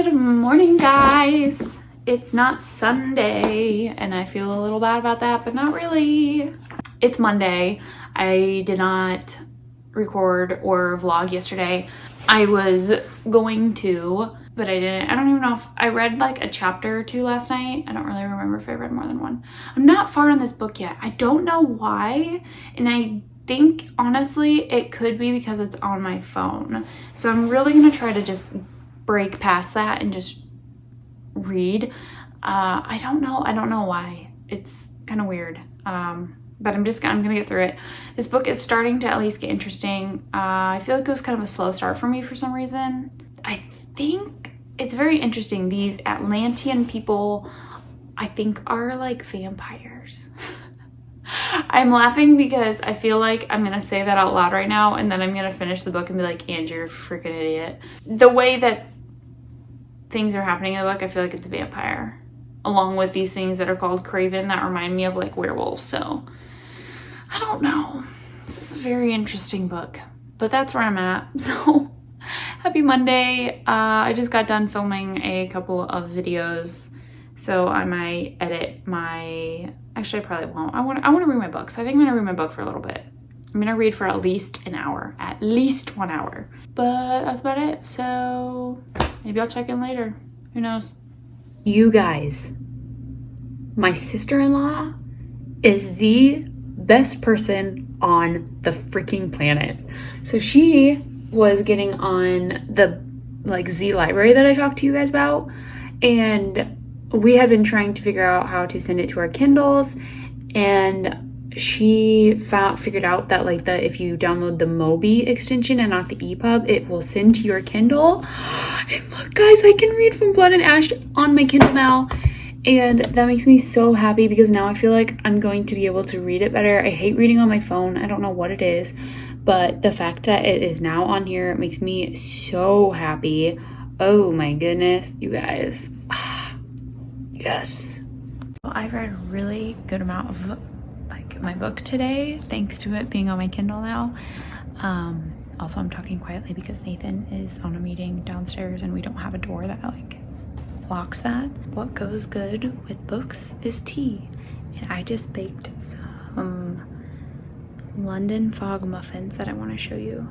Good morning, guys. It's not Sunday, and I feel a little bad about that, but not really. It's Monday. I did not record or vlog yesterday. I was going to, but I didn't. I don't even know if I read like a chapter or two last night. I don't really remember if I read more than one. I'm not far in this book yet. I don't know why, and I think honestly it could be because it's on my phone. So I'm really gonna try to just break past that and just read. I don't know why. It's kind of weird. But I'm gonna get through it. This book is starting to at least get interesting. I feel like it was kind of a slow start for me for some reason. I think it's very interesting. These Atlantean people, I think, are like vampires. I'm laughing because I feel like I'm gonna say that out loud right now, and then I'm gonna finish the book and be like, and you're a freaking idiot. The way that things are happening in the book, I feel like it's a vampire, along with these things that are called Craven that remind me of like werewolves. So I don't know. This is a very interesting book, but that's where I'm at. So happy Monday. I just got done filming a couple of videos, so I might edit my, actually I probably won't. I want to read my book. So I think I'm gonna read my book for a little bit. I'm gonna read for at least an hour, at least 1 hour, but that's about it. So maybe I'll check in later. Who knows? You guys, my sister-in-law is the best person on the freaking planet. So she was getting on the like Z library that I talked to you guys about, and we had been trying to figure out how to send it to our Kindles, and she figured out that like if you download the Mobi extension and not the EPUB, it will send to your Kindle. And look, guys, I can read from Blood and Ash on my Kindle now, and that makes me so happy because now I feel like I'm going to be able to read it better. I hate reading on my phone. I don't know what it is, but the fact that it is now on here makes me so happy. Oh my goodness, you guys. Yes. Well, I read a really good amount of like my book today, thanks to it being on my Kindle now. Also, I'm talking quietly because Nathan is on a meeting downstairs and we don't have a door that like blocks that. What goes good with books is tea, and I just baked some London fog muffins that I want to show you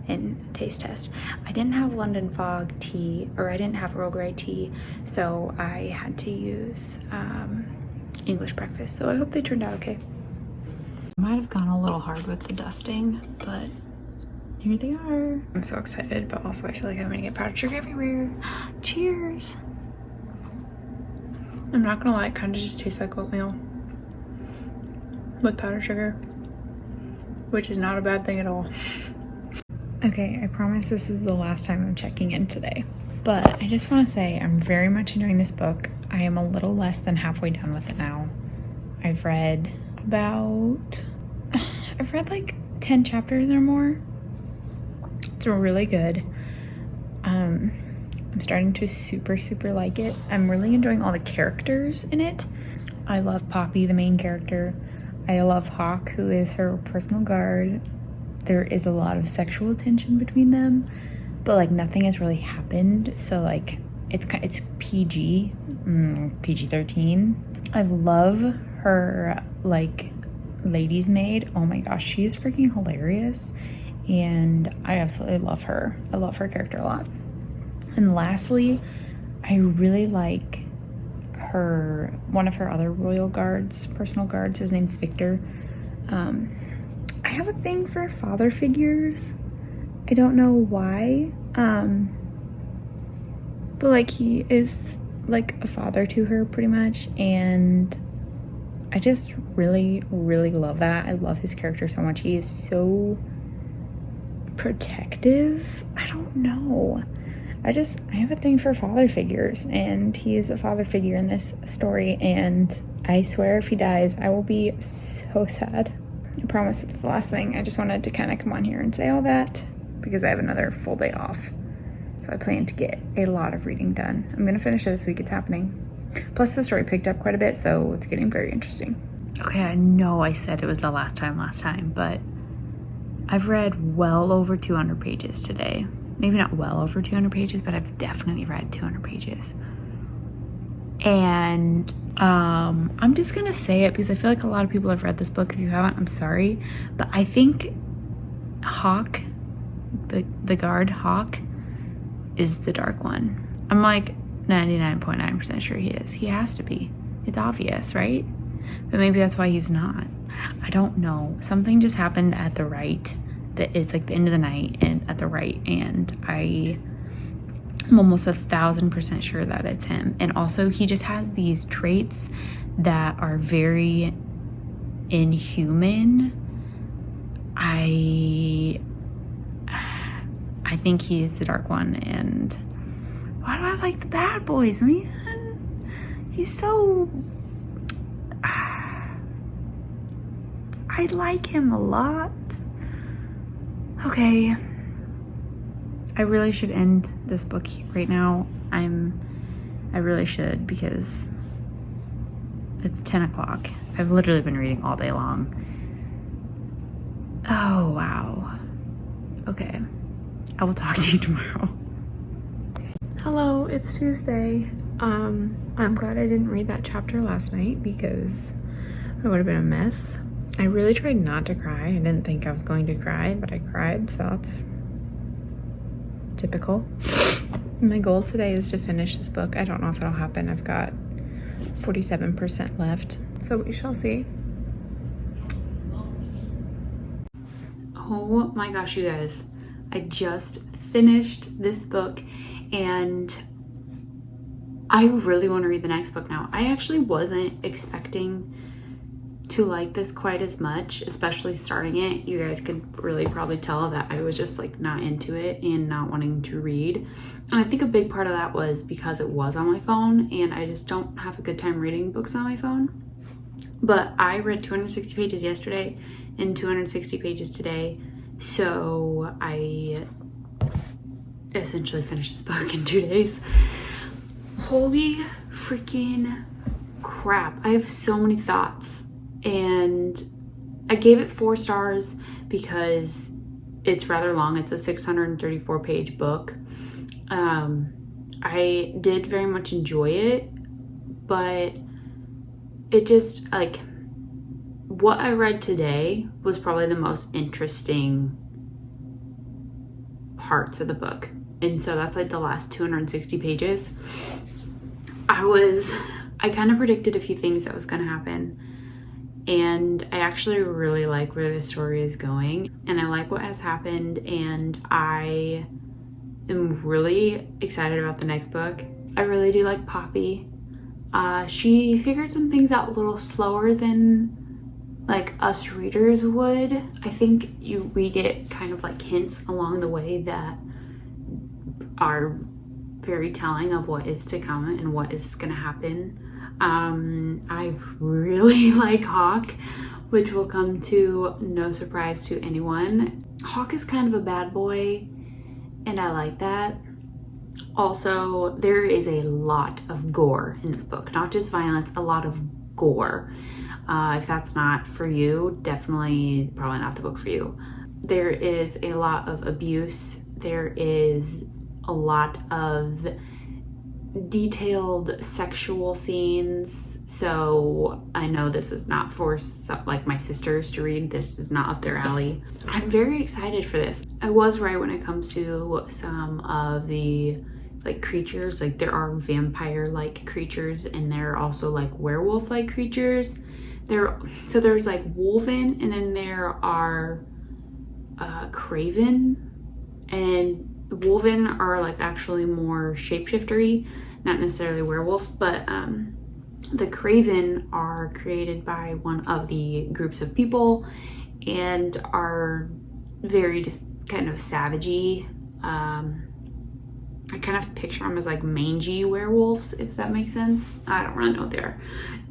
in taste test. I didn't have London fog tea, or I didn't have Earl Grey tea, so I had to use English breakfast. So I hope they turned out okay. I might have gone a little hard with the dusting, but here they are. I'm so excited, but also I feel like I'm gonna get powdered sugar everywhere. Cheers. I'm not gonna lie, it kind of just tastes like oatmeal with powdered sugar, which is not a bad thing at all. Okay, I promise this is the last time I'm checking in today, but I just want to say I'm very much enjoying this book. I am a little less than halfway done with it now. I've read like 10 chapters or more. It's really good. I'm starting to super like it. I'm really enjoying all the characters in it. I love Poppy, the main character. I love Hawk, who is her personal guard. There is a lot of sexual tension between them, but like nothing has really happened. So like it's PG, PG-13. I love her like lady's maid. Oh my gosh, she is freaking hilarious, and I absolutely love her. I love her character a lot. And lastly, I really like one of her other royal guards, personal guards. His name's Victor. I have a thing for father figures. I don't know why, but like he is like a father to her pretty much, and I just really love that. I love his character so much. He is so protective. I don't know. I have a thing for father figures, and he is a father figure in this story, and I swear if he dies, I will be so sad. I promise it's the last thing. I just wanted to kind of come on here and say all that because I have another full day off. So I plan to get a lot of reading done. I'm going to finish it this week. It's happening. Plus the story picked up quite a bit, so it's getting very interesting. Okay, I know I said it was the last time, but I've read well over 200 pages today. maybe not well over 200 pages, but I've definitely read 200 pages. And I'm just gonna say it because I feel like a lot of people have read this book. If you haven't, I'm sorry, but I think Hawk, the guard Hawk, is the dark one. I'm like 99.9% sure he is. He has to be. It's obvious, right? But maybe that's why he's not. I don't know. Something just happened at the right. That it's like the end of the night and at the right, and I'm almost 1,000% sure that it's him. And also, he just has these traits that are very inhuman. I think he's the dark one. And why do I like the bad boys, man? He's so... I like him a lot. Okay. I really should end this book right now. I really should, because it's 10 o'clock. I've literally been reading all day long. Oh, wow. Okay. I will talk to you tomorrow. Hello, it's Tuesday. I'm glad I didn't read that chapter last night because it would have been a mess. I really tried not to cry. I didn't think I was going to cry, but I cried, so that's typical. My goal today is to finish this book. I don't know if it'll happen. I've got 47% left, so we shall see. Oh my gosh, you guys. I just finished this book and I really want to read the next book now. I actually wasn't expecting to like this quite as much, especially starting it. You guys could really probably tell that I was just like not into it and not wanting to read. And I think a big part of that was because it was on my phone and I just don't have a good time reading books on my phone. But I read 260 pages yesterday and 260 pages today. So I essentially finished this book in 2 days. Holy freaking crap. I have so many thoughts. And I gave it 4 stars because it's rather long. It's a 634 page book. I did very much enjoy it, but it just, like, what I read today was probably the most interesting parts of the book. And so that's like the last 260 pages. I kind of predicted a few things that was going to happen. And I actually really like where the story is going, and I like what has happened, and I am really excited about the next book. I really do like Poppy. She figured some things out a little slower than like us readers would. I think we get kind of like hints along the way that are very telling of what is to come and what is going to happen. I really like Hawk, which will come to no surprise to anyone. Hawk is kind of a bad boy, and I like that. Also, there is a lot of gore in this book, not just violence, a lot of gore. If that's not for you, definitely probably not the book for you. There is a lot of abuse. There is a lot of detailed sexual scenes, so I know this is not for like my sisters to read. This is not up their alley. I'm very excited for this. I was right when it comes to some of the like creatures. Like there are vampire like creatures and there are also like werewolf like creatures. So there's like Wolven, and then there are Craven, and the Wolven are like actually more shapeshiftery, not necessarily werewolf, but the Craven are created by one of the groups of people and are very just kind of savagey. I kind of picture them as like mangy werewolves, if that makes sense. I don't really know what they are.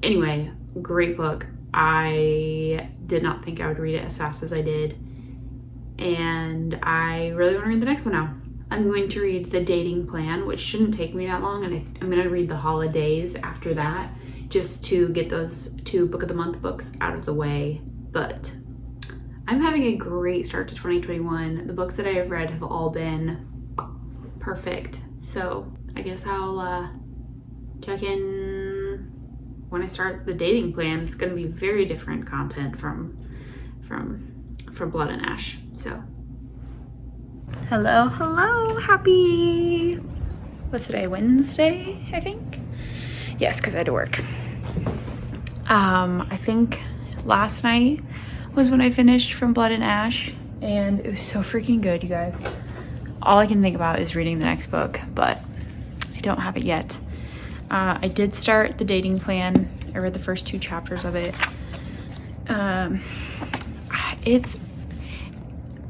Anyway, great book. I did not think I would read it as fast as I did, and I really want to read the next one now. I'm going to read The Dating Plan, which shouldn't take me that long, and I'm going to read the Holidaze after that, just to get those 2 Book of the Month books out of the way. But I'm having a great start to 2021. The books that I have read have all been perfect. So I guess I'll check in when I start the dating plan. It's gonna be very different content from Blood and Ash. So hello, happy, what's today, Wednesday, I think? Yes, because I had to work. I think last night was when I finished From Blood and Ash, and it was so freaking good, you guys. All I can think about is reading the next book, but I don't have it yet. I did start the dating plan. I read the first 2 chapters of it. It's,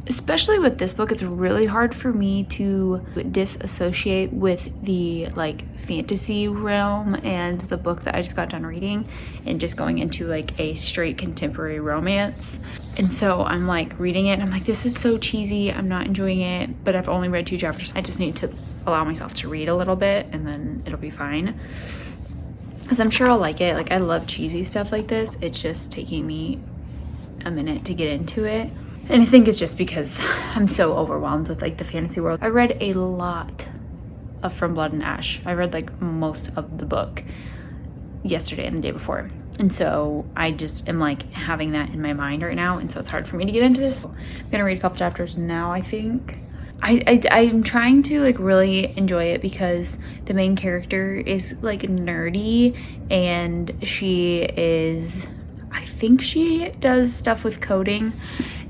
especially with this book, it's really hard for me to disassociate with the like fantasy realm and the book that I just got done reading and just going into like a straight contemporary romance. And so I'm like reading it and I'm like, this is so cheesy, I'm not enjoying it, but I've only read 2 chapters. I just need to allow myself to read a little bit and then it'll be fine. Because I'm sure I'll like it. Like, I love cheesy stuff like this. It's just taking me a minute to get into it. And I think it's just because I'm so overwhelmed with like the fantasy world. I read a lot of From Blood and Ash. I read like most of the book yesterday and the day before. And so I just am like having that in my mind right now. And so it's hard for me to get into this. I'm gonna read a couple chapters now, I think. I'm trying to like really enjoy it because the main character is like nerdy and she is, I think she does stuff with coding,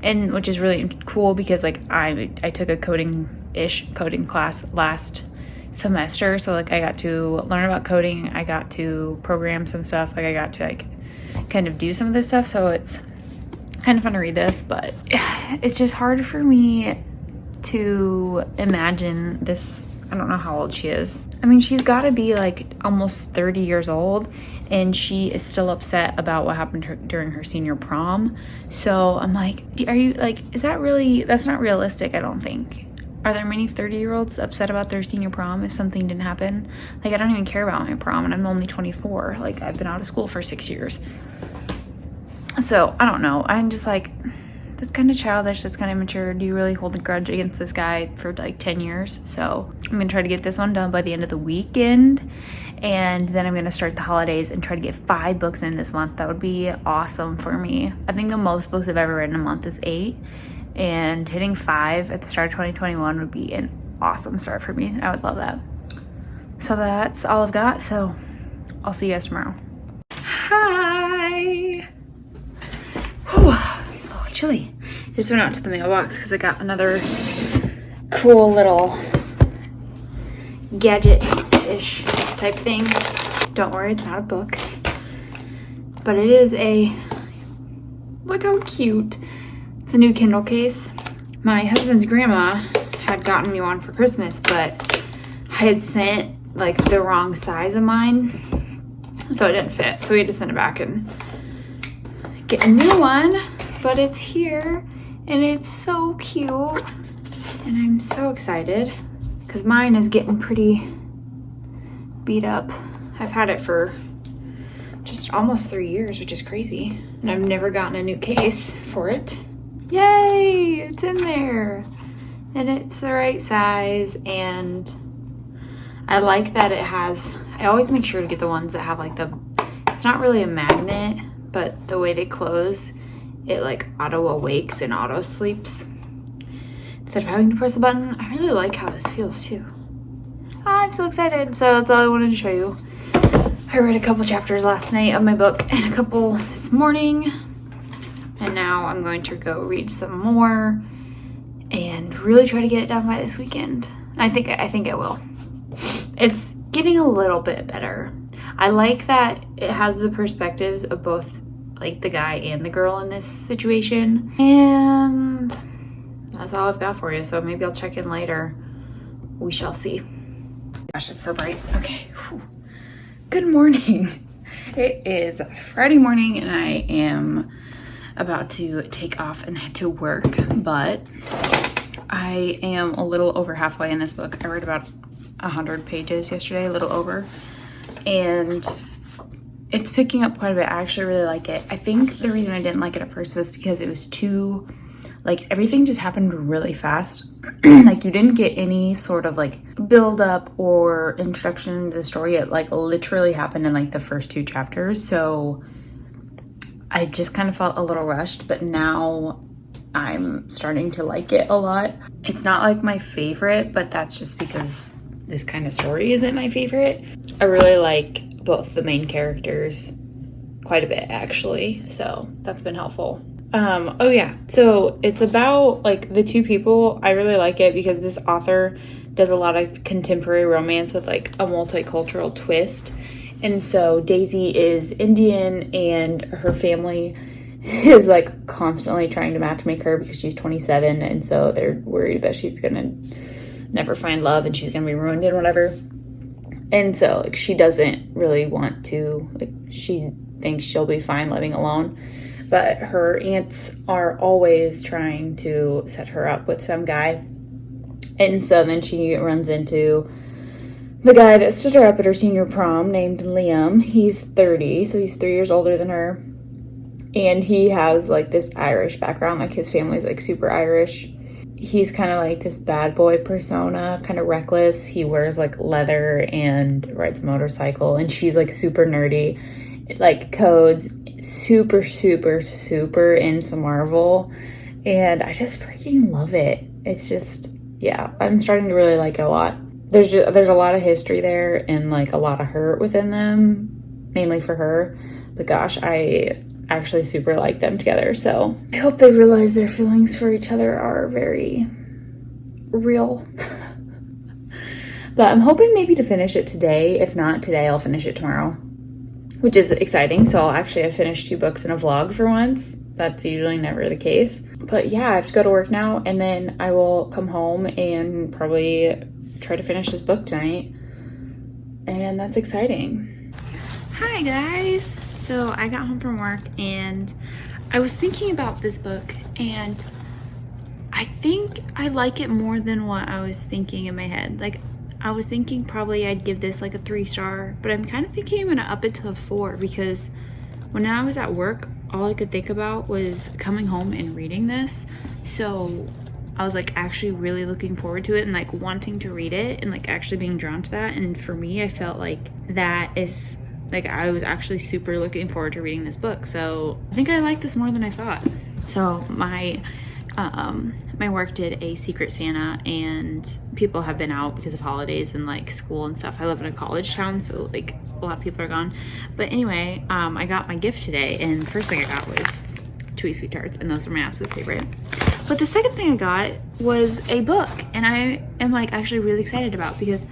and which is really cool because like I took a coding class last semester, so like I got to learn about coding, I got to program some stuff, like I got to like kind of do some of this stuff, so it's kind of fun to read this, but it's just hard for me to imagine this. I don't know how old she is. I mean, she's got to be like almost 30 years old and she is still upset about what happened to her during her senior prom. So I'm like, are you like, is that really, that's not realistic, I don't think. Are there many 30-year-olds upset about their senior prom if something didn't happen? Like, I don't even care about my prom and I'm only 24. Like, I've been out of school for 6 years. So I don't know. I'm just like, that's kind of childish, that's kind of immature. Do you really hold a grudge against this guy for like 10 years? So I'm gonna try to get this one done by the end of the weekend, and then I'm gonna start the holidays and try to get 5 books in this month. That would be awesome for me. I think the most books I've ever read in a month is 8, and hitting 5 at the start of 2021 would be an awesome start for me. I would love that. So that's all I've got, so I'll see you guys tomorrow. Hi. Whew. Chilly. Just went out to the mailbox because I got another cool little gadget-ish type thing. Don't worry, it's not a book, but it is a, look how cute. It's a new Kindle case. My husband's grandma had gotten me one for Christmas, but I had sent like the wrong size of mine, so it didn't fit. So we had to send it back and get a new one. But it's here and it's so cute and I'm so excited because mine is getting pretty beat up. I've had it for just almost 3 years, which is crazy, and I've never gotten a new case for it. Yay, it's in there and it's the right size, and I like that it has, I always make sure to get the ones that have like the, it's not really a magnet, but the way they close, it like auto awakes and auto sleeps instead of having to press a button. I really like how this feels too. I'm so excited. So that's all I wanted to show you. I read a couple chapters last night of my book and a couple this morning, and now I'm going to go read some more and really try to get it done by this weekend. I think I will. It's getting a little bit better. I like that it has the perspectives of both like the guy and the girl in this situation, and that's all I've got for you. So maybe I'll check in later. We shall see. Gosh, it's so bright. Okay. Whew. Good morning. It is Friday morning and I am about to take off and head to work, but I am a little over halfway in this book. I read about 100 pages yesterday, a little over, and it's picking up quite a bit. I actually really like it. I think the reason I didn't like it at first was because it was too Like everything just happened really fast. Like you didn't get any sort of like build up or introduction to the story. It like literally happened in like the first 2 chapters. So I just kind of felt a little rushed, but now I'm starting to like it a lot. It's not like my favorite, but that's just because this kind of story isn't my favorite. I really like both the main characters quite a bit actually, so that's been helpful. Oh yeah, so it's about like the 2 people. I really like it because this author does a lot of contemporary romance with like a multicultural twist. And so Daisy is Indian and her family is like constantly trying to matchmake her because she's 27, and so they're worried that she's gonna never find love and she's gonna be ruined and whatever. And so like she doesn't really want to, like she thinks she'll be fine living alone. But her aunts are always trying to set her up with some guy. And so then she runs into the guy that stood her up at her senior prom named Liam. He's 30, so he's 3 years older than her. And he has like this Irish background, like his family's like super Irish. He's kind of like this bad boy persona, kind of reckless. He wears like leather and rides a motorcycle. And she's like super nerdy, like codes, super into Marvel, and I just freaking love it. It's just, yeah, I'm starting to really like it a lot. There's a lot of history there and like a lot of hurt within them, mainly for her, but gosh, I actually super like them together. So I hope they realize their feelings for each other are very real. But I'm hoping maybe to finish it today. If not today, I'll finish it tomorrow, which is exciting. So actually I finished 2 books in a vlog for once. That's usually never the case. But yeah, I have to go to work now, and then I will come home and probably try to finish this book tonight. And that's exciting. Hi guys. So I got home from work and I was thinking about this book, and I think I like it more than what I was thinking in my head. Like I was thinking probably I'd give this like a 3-star, but I'm kind of thinking I'm gonna up it to a 4 because when I was at work, all I could think about was coming home and reading this. So I was like actually really looking forward to it and like wanting to read it and like actually being drawn to that. And for me, I felt like that is like I was actually super looking forward to reading this book. So I think I like this more than I thought. So my work did a Secret Santa, and people have been out because of holidays and like school and stuff. I live in a college town, so like a lot of people are gone. But anyway, I got my gift today, and the first thing I got was Chewy Sweet Tarts, and those are my absolute favorite. But the second thing I got was a book, and I am like actually really excited about, because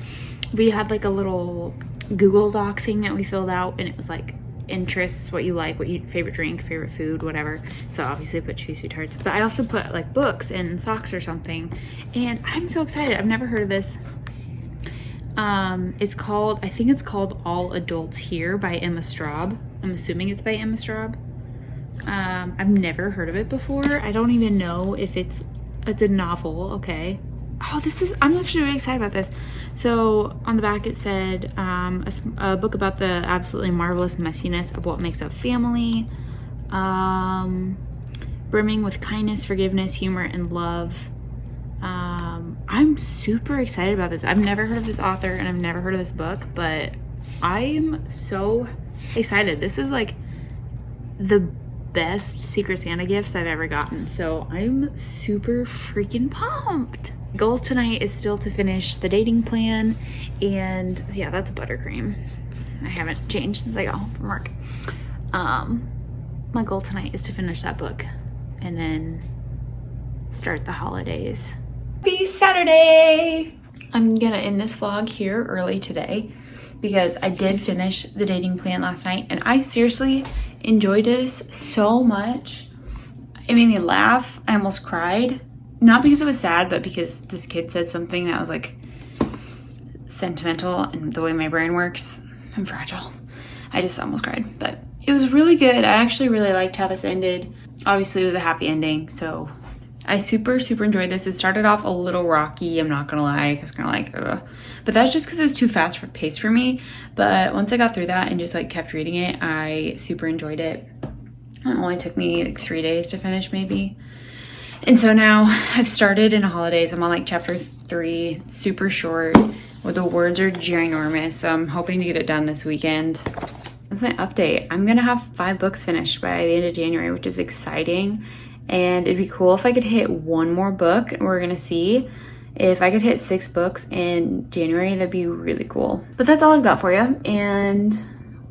we had like a little Google Doc thing that we filled out, and it was like interests, what you like, what you favorite drink, favorite food, whatever. So obviously I put Chewy Sweet Tarts, but I also put like books and socks or something, and I'm so excited. I've never heard of this. I think it's called All Adults Here by Emma Straub. I'm assuming it's by Emma Straub. I've never heard of it before. I don't even know if it's a novel. Okay. Oh, I'm actually really excited about this. So on the back it said a book about the absolutely marvelous messiness of what makes up family, brimming with kindness, forgiveness, humor, and love. I'm super excited about this. I've never heard of this author and I've never heard of this book, but I'm so excited. This is like the best Secret Santa gifts I've ever gotten, so I'm super freaking pumped. Goal tonight is still to finish the dating plan, and yeah, that's buttercream. I haven't changed since I got home from work. My goal tonight is to finish that book and then start the holidays. Happy Saturday! I'm gonna end this vlog here early today because I did finish the dating plan last night, and I seriously enjoyed this so much. It made me laugh. I almost cried. Not because it was sad, but because this kid said something that was like sentimental, and the way my brain works, I'm fragile. I just almost cried, but it was really good. I actually really liked how this ended. Obviously it was a happy ending, so I super enjoyed this. It started off a little rocky, I'm not gonna lie. I was kind of like, ugh. But that's just because it was too fast for pace for me. But once I got through that and just like kept reading it, I super enjoyed it. It only took me like 3 days to finish maybe. And so now I've started in Holidaze. I'm on like chapter 3, super short, where the words are ginormous. So I'm hoping to get it done this weekend. That's my update. I'm gonna have 5 books finished by the end of January, which is exciting. And it'd be cool if I could hit 1 more book. We're gonna see. If I could hit 6 books in January, that'd be really cool. But that's all I've got for you. And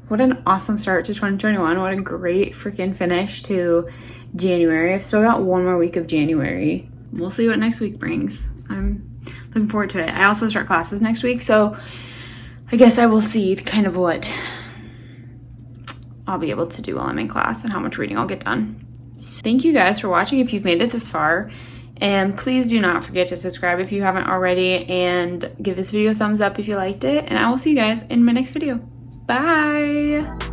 what an awesome start to 2021. What a great freaking finish to January. I've still got 1 more week of January. We'll see what next week brings. I'm looking forward to it. I also start classes next week, so I guess I will see kind of what I'll be able to do while I'm in class and how much reading I'll get done. Thank you guys for watching if you've made it this far. And please do not forget to subscribe if you haven't already, and give this video a thumbs up if you liked it. And I will see you guys in my next video. Bye!